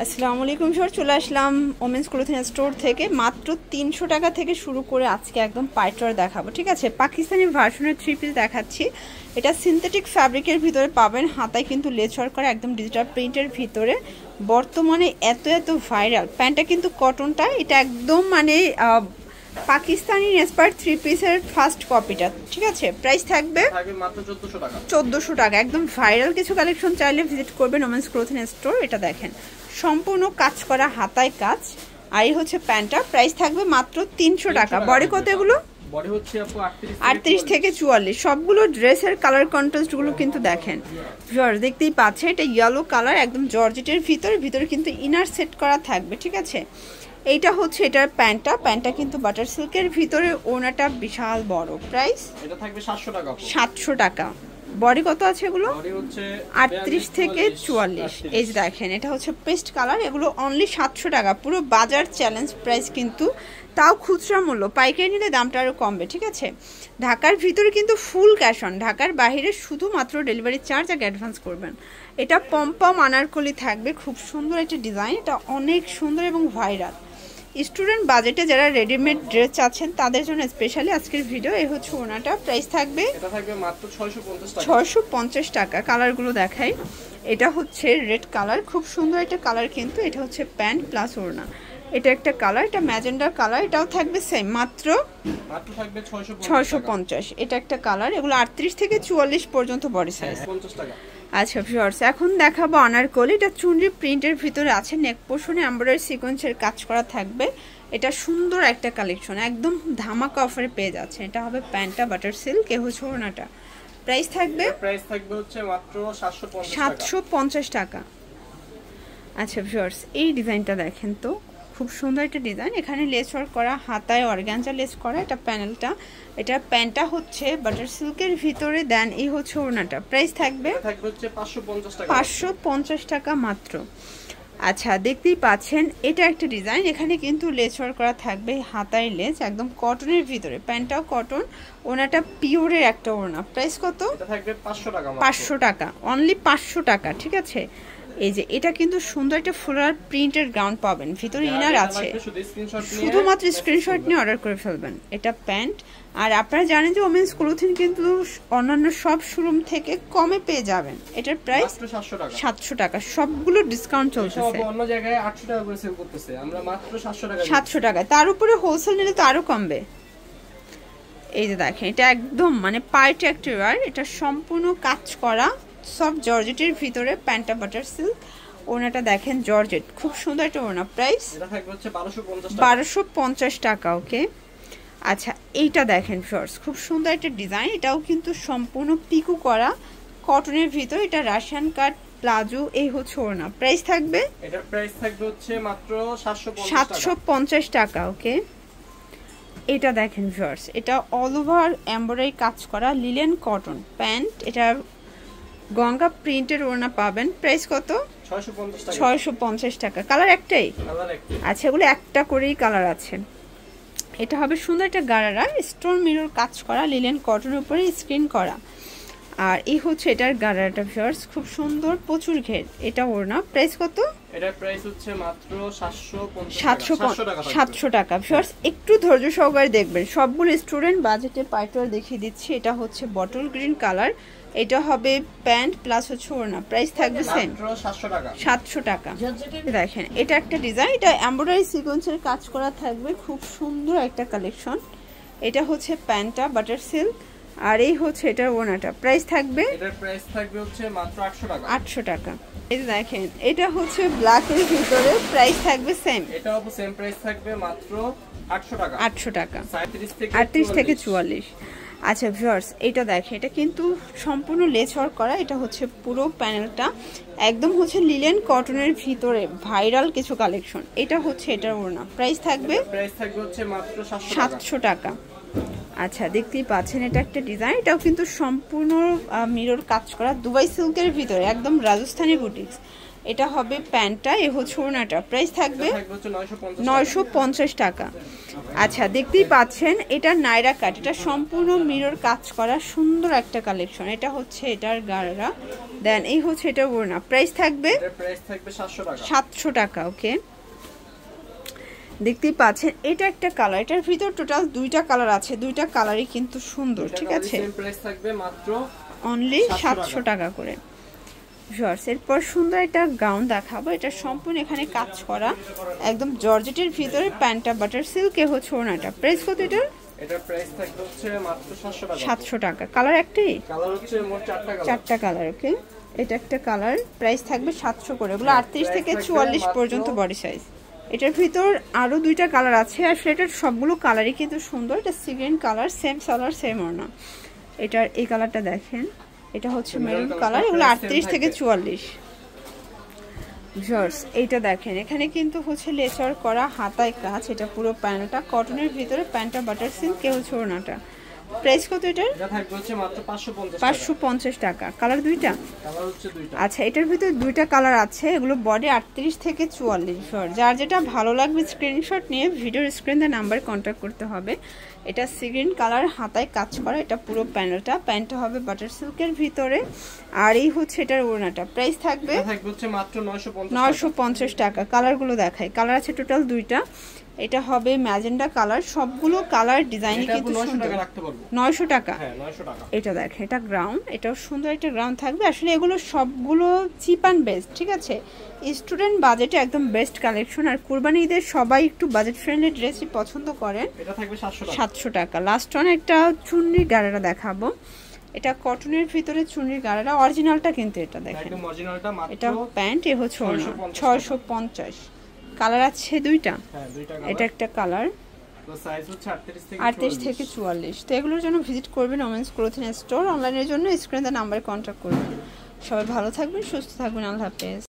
আসসালামু আলাইকুম স্যার, চলে আসলাম ওমেন্স ক্লোথিং স্টোর থেকে। মাত্র 300 টাকা থেকে শুরু করে আজকে একদম পাইটওয়ার দেখাবো, ঠিক আছে। পাকিস্তানি ভার্সনের 3 পিস দেখাচ্ছি। এটা সিনথেটিক ফ্যাব্রিকের ভিতরে পাবেন, হাতায় কিন্তু লেস ওয়ার্ক করা, একদম ডিজিটাল প্রিন্টের ভিতরে। বর্তমানে এত ভাইরাল প্যান্টটা কিন্তু কটনটা, এটা একদম মানে পাকিস্তানি ইন্সপায়ার্ড 3 পিসের ফার্স্ট কপিটা, ঠিক আছে। প্রাইস থাকবে মাত্র 1400 টাকা। 1400 টাকা। একদম ভাইরাল কিছু কালেকশন, চাইলে ভিজিট করবেন ওমেন্স ক্লোথিং স্টোর। এটা দেখেন সম্পূর্ণ কাজ করা, হাতায় কাজ। আর এই হচ্ছে প্যান্টটা, প্রাইস থাকবে মাত্র 300 টাকা। বডি কত এগুলো? বডি হচ্ছে আপু 38 থেকে 44। সবগুলো ড্রেসের কালার কন্ট্রাস্টগুলো কিন্তু দেখেন ভিউয়ার্স, দেখতেই পাচ্ছেন। এটা ইয়েলো কালার, একদম জর্জেটের ভিতরে কিন্তু ইনার সেট করা থাকবে, ঠিক আছে। এইটা হচ্ছে এটার প্যান্টটা কিন্তু বাটার সিল্কের ভিতরে, ওনাটা বিশাল বড়। প্রাইস এটা থাকবে 700 টাকা। 700 টাকা। বডি কত আছে এগুলো? বডি হচ্ছে 38 থেকে 44। এই যে দেখেন, এটা হচ্ছে পেস্ট কালার। এগুলো অনলি 700 টাকা। পুরো বাজার চ্যালেঞ্জ প্রাইস কিন্তু, তাও খুচরা মূল্য। পাইকারি নিলে দামটা আরও কমবে, ঠিক আছে। ঢাকার ভিতরে কিন্তু ফুল ক্যাশ অন, ঢাকার বাইরে শুধুমাত্র ডেলিভারি চার্জ আগে অ্যাডভান্স করবেন। এটা পম্পম আনারকলি থাকবে, খুব সুন্দর একটা ডিজাইন। এটা অনেক সুন্দর এবং ভাইরাল। স্টুডেন্ট বাজেটে যারা রেডিমেড ড্রেস চাচ্ছেন তাদের জন্য স্পেশালি আজকের ভিডিও। এই হচ্ছে ওনাটা, প্রাইস থাকবে এটা থাকবে মাত্র 650 টাকা। 650 টাকা। কালারগুলো দেখাই। এটা হচ্ছে রেড কালার, খুব সুন্দর একটা কালার কিন্তু। এটা হচ্ছে প্যান্ট প্লাস ওড়না। এটা একটা কালার, এটা ম্যাজেন্ডার কালার। এটাও থাকবে সেম, মাত্র থাকবে 650। এটা একটা কালার। এগুলো 38 থেকে 44 পর্যন্ত বডি সাইজ। 50 টাকা। আচ্ছা ভিউয়ার্স, এখন দেখাবো আনারকলি। এটা চুনরি প্রিন্টের ভিতরে আছে, নেক পোর্শনে এমব্রয়ডারি সিকোয়েন্সের কাজ করা থাকবে। এটা সুন্দর একটা কালেকশন, একদম ধামাকা অফারে পেয়ে যাচ্ছে। এটা হবে প্যান্টটা বাটার সিল্ক, এ হচ্ছে ওড়নাটা। প্রাইস থাকবে হচ্ছে মাত্র 750 টাকা। আচ্ছা ভিউয়ার্স, এই ডিজাইনটা দেখেন তো, খুব সুন্দর একটা ডিজাইন। এখানে লেস ওয়ার্ক করা, হাতায় অর্গানজা লেস করা। এটা প্যানেলটা, এটা প্যান্টটা হচ্ছে বাটার সিল্কের ভিতরে দেন। এই হচ্ছে ওড়নাটা। প্রাইস থাকবে হচ্ছে 550 টাকা। 550 টাকা মাত্র। আচ্ছা, দেখতেই পাচ্ছেন এটা একটা ডিজাইন। এখানে কিন্তু লেস ওয়ার্ক করা থাকবে, হাতায় লেস, একদম কটনের ভিতরে। প্যান্টটাও কটন, ওনাটা পিওরের একটা ওড়না। প্রাইস কত? এটা থাকবে 500 টাকা। 500 টাকা, অনলি 500 টাকা, ঠিক আছে। এই যে এটা কিন্তু সুন্দর একটা ফ্লোরাল প্রিন্টের গ্রাউন্ড পাবেন, ভিতরে ইনার আছে। শুধুমাত্র স্ক্রিনশট নিয়ে অর্ডার করে ফেলবেন। এটা প্যান্ট। আর আপনারা জানেন যে ওমেন্স ক্লোথিং কিন্তু অন্যান্য সব শোরুম থেকে কমে পেয়ে যাবেন। এটার প্রাইস 700 টাকা। সবগুলো ডিসকাউন্ট চলতেছে, অন্য জায়গায় 800 টাকা করে সেল করতেছে, আমরা মাত্র 700 টাকা। তার উপরে হোলসেল নিলে তো আরো কমবে। এই যে দেখেন, এটা একদম মানে পার্টি একটা ওয়্যার। এটা সম্পূর্ণ কাজ করা, সব জর্জেটের ভিতরে। প্যান্টটা বাটার সিল্ক, ওনাটা দেখেন জর্জেট, খুব সুন্দর একটা ওনা। প্রাইস 1250 টাকা। ওকে। আচ্ছা, এইটা দেখেন ফিওর্স, খুব সুন্দর একটা ডিজাইন। এটাও কিন্তু সম্পূর্ণ পিকু করা, কটনের ভিতর। এটা রাশিয়ান কাট প্লাজো। এই হচ্ছে ওনা। প্রাইস থাকবে হচ্ছে মাত্র 750 টাকা। ওকে। এটা দেখেন ভিউয়ার্স, এটা অল ওভার এমব্রয়ডারি কাজ করা লিলেন কটন প্যান্ট। এটা গঙ্গা প্রিন্টের ওড়না পাবেন। প্রাইস কত? 650 টাকা। কালার একটাই? আচ্ছা, এগুলো একটা করেই কালার আছে। এটা হবে সুন্দর একটা গারারা, স্টোন মিরর কাজ করা, লিলেন কটনের উপরে স্ক্রিন করা। আর এই হচ্ছে এটার গারারাটা ভিউয়ার্স, খুব সুন্দর, প্রচুর ঘের। এটা ওড়না। প্রাইস কত? এটার প্রাইস হচ্ছে মাত্র 700 টাকা। ভিউয়ার্স, একটু ধৈর্য সহকারে দেখবেন। সবগুলো স্টুডেন্ট বাজেটে পাইটওয়ার দেখিয়ে দিচ্ছি। এটা হচ্ছে বটল গ্রিন কালার। এটা হবে প্যান্ট প্লাস হচ্ছে ওড়না। প্রাইস থাকবে সেম, 700 টাকা। দেখেন, এটা একটা ডিজাইন। এটা এমব্রয়ডারি সিকোয়েন্সের কাজ করা থাকবে, খুব সুন্দর একটা কালেকশন। এটা হচ্ছে প্যান্টটা বাটার সিল্ক, আর এই হচ্ছে এটার ওড়নাটা। প্রাইস থাকবে হচ্ছে মাত্র 800 টাকা। এই যে দেখেন, এটা হচ্ছে ব্ল্যাক এর ভিতরে। প্রাইস থাকবে সেম, এটাও সেম প্রাইস থাকবে মাত্র 800 টাকা। 38 থেকে 44। আচ্ছা ভিউয়ার্স, এটা দেখেন, এটা কিন্তু সম্পূর্ণ লেস ওয়ার্ক করা। এটা হচ্ছে পুরো প্যানেলটা একদম হচ্ছে লিলেন কটনের ভিতরে, ভাইরাল কিছু কালেকশন। এটা হচ্ছে এটার ওড়না। প্রাইস থাকবে হচ্ছে মাত্র 700 টাকা। আচ্ছা, দেখতেই পাচ্ছেন এটা একটা ডিজাইন। এটাও কিন্তু সম্পূর্ণ মিরর কাজ করা, দুবাই সিল্কের ভিতরে, একদম রাজস্থানি বুটিক্স। এটা হবে প্যান্টটা, এ হচ্ছে ওড়নাটা। প্রাইস থাকবে থাকবে হচ্ছে 950 টাকা। আচ্ছা দেখতেই পাচ্ছেন এটা নাইরা কাট, এটা সম্পূর্ণ মিরর কাজ করা সুন্দর একটা কালেকশন। এটা হচ্ছে এটার গাড়া, দেন এই হচ্ছে এটা ওড়না। প্রাইস থাকবে 700 টাকা। ওকে, দেখতেই পাচ্ছেন এটা একটা কালার, এটার ভিতর টোটাল দুইটা কালার আছে, দুইটা কালারই কিন্তু সুন্দর। ঠিক আছে, প্রাইস থাকবে মাত্র অনলি 700 টাকা করে। ভিউয়ার্স এরপর সুন্দর একটা গাউন দেখাবো, এটা সম্পূর্ণ এখানে কাজ করা একদম জর্জেটের ভিতরে, প্যান্টটা বাটার সিল্কে হচ্ছে ওড়নাটা। প্রাইস কত এটার? এটার প্রাইস থাকবে হচ্ছে মাত্র 700 টাকা। কালার একটাই? কালার হচ্ছে মোট 4টা কালার। ওকে, এটা একটা কালার, প্রাইস থাকবে 700 করে। এগুলো 38 থেকে 44 পর্যন্ত বডি সাইজ। এটার ভিতর আরো দুইটা কালার আছে, আসলে এটার সবগুলো কালারই কিন্তু সুন্দর। এটা sea green colour, same salwar same ওড়না। এটার এই কালারটা দেখেন, এটা হচ্ছে মেরুন কালার, এগুলো 38 থেকে 44। ভিউয়ার্স এইটা দেখেন, এখানে কিন্তু হচ্ছে লেচার করা হাতায় কাজ, এটা পুরো প্যান্টটা কটনের ভিতরে, প্যান্টটা বাটার সিল্ক, কে হচ্ছে ওড়নাটা। প্রাইস কত এটার? এটা থাকবে হচ্ছে মাত্র 550 টাকা। কালার দুইটা? কালার হচ্ছে দুইটা। আচ্ছা এটার ভিতরে দুইটা কালার আছে, এগুলো বডি 38 থেকে 44। যার যেটা ভালো লাগবে স্ক্রিনশট নিয়ে ভিডিওর স্ক্রিনে নাম্বার কন্ট্যাক্ট করতে হবে। এটা সি গ্রিন কালার, হাতায় কাজ করা, এটা পুরো প্যানেলটা, প্যান্টটা হবে বাটার সিল্কের ভিতরে, আর এই হচ্ছে এটার ওড়নাটা। প্রাইস থাকবে হচ্ছে মাত্র 950 টাকা। কালারগুলো দেখাই, কালার আছে টোটাল দুইটা। এটা হবে ম্যাজেন্ডা কালার, সবগুলো কালার ডিজাইনই কিন্তু সুন্দর। 900 টাকা। হ্যাঁ 900 টাকা। এটা দেখেন, এটা গ্রাউন্ড, এটাও সুন্দর একটা গ্রাউন্ড থাকবে। আসলে এগুলো সবগুলো চিপ অ্যান্ড বেস্ট। ঠিক আছে, স্টুডেন্ট বাজেটে একদম বেস্ট কালেকশন। আর কুরবানি ঈদের সবাই একটু বাজেট ফ্রেন্ডলি ড্রেসই পছন্দ করেন। এটা থাকবে 700 টাকা। লাস্ট ওয়ান একটা চুন্নির গাড়াটা দেখাবো, এটা কটনের ভিতরে চুন্নির গাড়াটা, অরিজিনালটা কিন্তু এটা দেখেন, একদম অরিজিনালটা মাত্র। এটা প্যান্ট, এ হচ্ছে 650। কালার আছে দুইটা? হ্যাঁ দুইটা কালার। এটা একটা কালার, তো সাইজ হচ্ছে 38 থেকে 44। তো এগুলোর জন্য ভিজিট করবেন ওমেন্স ক্লোথিং স্টোর। অনলাইনের জন্য স্ক্রিনে নাম্বারে কন্ট্যাক্ট করবেন। সবাই ভালো থাকবেন, সুস্থ থাকবেন, আল্লাহ হাফেজ।